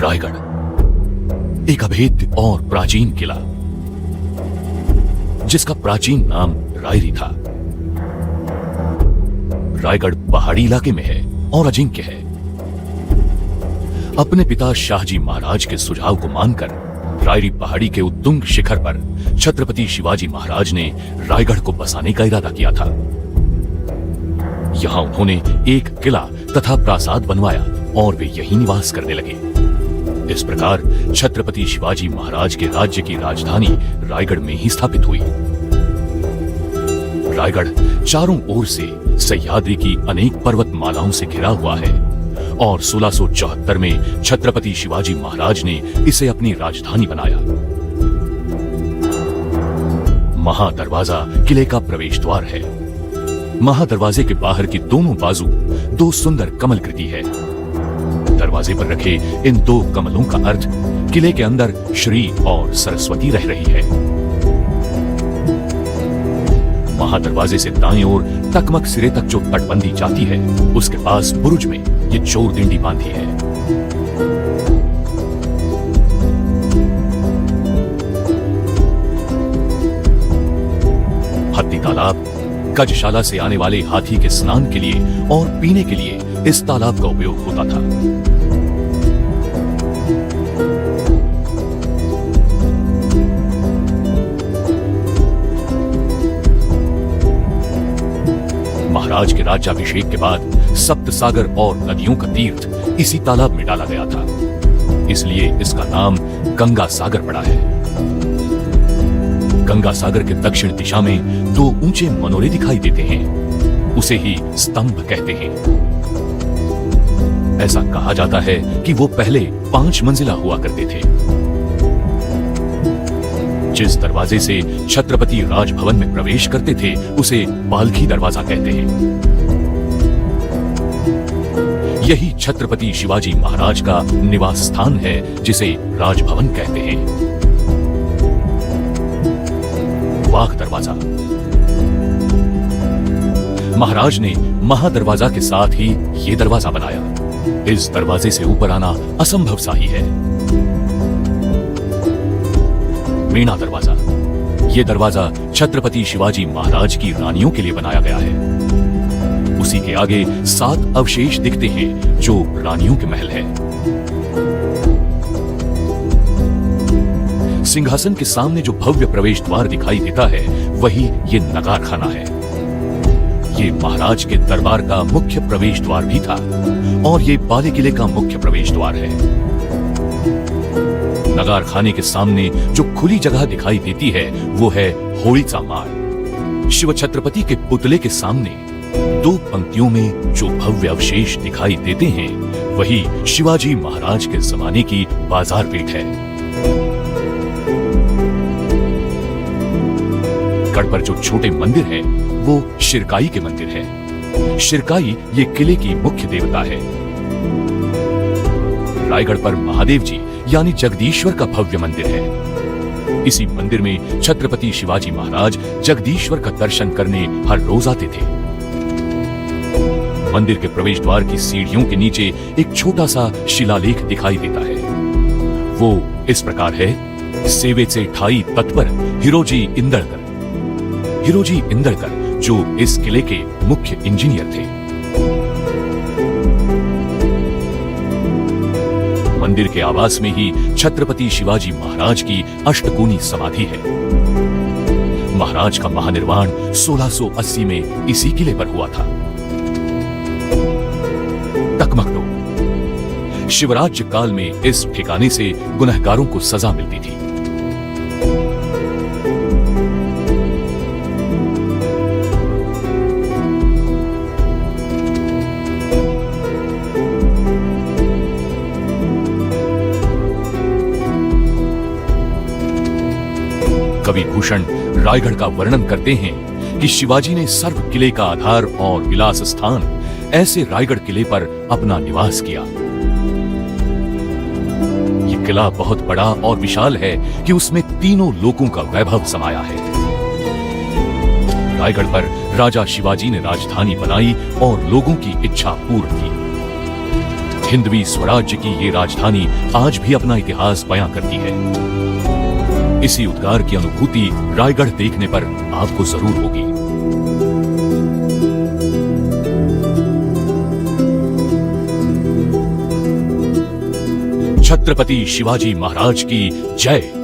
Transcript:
रायगढ़ एक अभेद्य और प्राचीन किला, जिसका प्राचीन नाम रायरी था। रायगढ़ पहाड़ी इलाके में है और अजिंक्य है। अपने पिता शाहजी महाराज के सुझाव को मानकर रायरी पहाड़ी के उत्तुंग शिखर पर छत्रपति शिवाजी महाराज ने रायगढ़ को बसाने का इरादा किया था। यहां उन्होंने एक किला तथा प्रासाद बनवाया और वे यहीं निवास करने लगे। इस प्रकार छत्रपति शिवाजी महाराज के राज्य की राजधानी रायगढ़ में ही स्थापित हुई। रायगढ़ चारों ओर से सह्याद्री की अनेक पर्वतमालाओं से घिरा हुआ है और 1674 में छत्रपति शिवाजी महाराज ने इसे अपनी राजधानी बनाया। महादरवाजा किले का प्रवेश द्वार है। महादरवाजे के बाहर की दोनों बाजू दो सुंदर कमलकृति है। दरवाजे पर रखे इन दो कमलों का अर्थ किले के अंदर श्री और सरस्वती रह रही है। महादरवाजे से दाएं ओर टकमक सिरे तक जो तटबंदी जाती है, उसके पास बुरुज में ये चोर दिंडी बांधी है। हत्ती तालाब गजशाला से आने वाले हाथी के स्नान के लिए और पीने के लिए इस तालाब का उपयोग होता था। महाराज के राज्याभिषेक के बाद सप्त सागर और नदियों का तीर्थ इसी तालाब में डाला गया था, इसलिए इसका नाम गंगा सागर पड़ा है। गंगा सागर के दक्षिण दिशा में दो ऊंचे मनोरे दिखाई देते हैं, उसे ही स्तंभ कहते हैं। ऐसा कहा जाता है कि वो पहले 5 मंजिला हुआ करते थे। जिस दरवाजे से छत्रपति राजभवन में प्रवेश करते थे, उसे पालकी दरवाजा कहते हैं। यही छत्रपति शिवाजी महाराज का निवास स्थान है, जिसे राजभवन कहते हैं। वाघ दरवाजा महाराज ने महादरवाजा के साथ ही ये दरवाजा बनाया। इस दरवाजे से ऊपर आना असंभव सा ही है। मीणा दरवाजा, ये दरवाजा छत्रपति शिवाजी महाराज की रानियों के लिए बनाया गया है। उसी के आगे 7 अवशेष दिखते हैं जो रानियों के महल है। सिंहासन के सामने जो भव्य प्रवेश द्वार दिखाई देता है, वही ये नगार खाना है। ये महाराज के दरबार का मुख्य प्रवेश द्वार भी था और ये बाले किले का मुख्य प्रवेश द्वार है। नगार खाने के सामने जो खुली जगह दिखाई देती है, वो है होळीचा माळ। शिव छत्रपति के पुतले के सामने 2 पंक्तियों में जो भव्य अवशेष दिखाई देते हैं, वही शिवाजी महाराज के जमाने की बाजार पेठ है। गढ़ पर जो छोटे मंदिर है, वो शिरकाई के मंदिर है। शिरकाई ये किले की मुख्य देवता है। रायगढ़ पर महादेव जी यानी जगदीश्वर का भव्य मंदिर है। इसी मंदिर में छत्रपति शिवाजी महाराज जगदीश्वर का दर्शन करने हर रोज आते थे। मंदिर के प्रवेश द्वार की सीढ़ियों के नीचे एक छोटा सा शिलालेख दिखाई देता है। वो इस प्रकार है: सेवेचे ठाई तत्पर हिरोजी इंदळकर। हिरोजी इंदळकर जो इस किले के मुख्य इंजीनियर थे। मंदिर के आवास में ही छत्रपति शिवाजी महाराज की अष्टकोनी समाधि है। महाराज का महानिर्वाण 1680 में इसी किले पर हुआ था। टकमकटो शिवराज्य काल में इस ठिकाने से गुनहगारों को सजा मिलती थी। कवि भूषण रायगढ़ का वर्णन करते हैं कि शिवाजी ने सर्व किले का आधार और विलास स्थान ऐसे रायगढ़ किले पर अपना निवास किया। ये किला बहुत बड़ा और विशाल है कि उसमें तीनों लोकों का वैभव समाया है। रायगढ़ पर राजा शिवाजी ने राजधानी बनाई और लोगों की इच्छा पूर्ण की। हिंदवी स्वराज्य की ये राजधानी आज भी अपना इतिहास बयां करती है। इसी उद्गार की अनुभूति रायगढ़ देखने पर आपको जरूर होगी। छत्रपति शिवाजी महाराज की जय।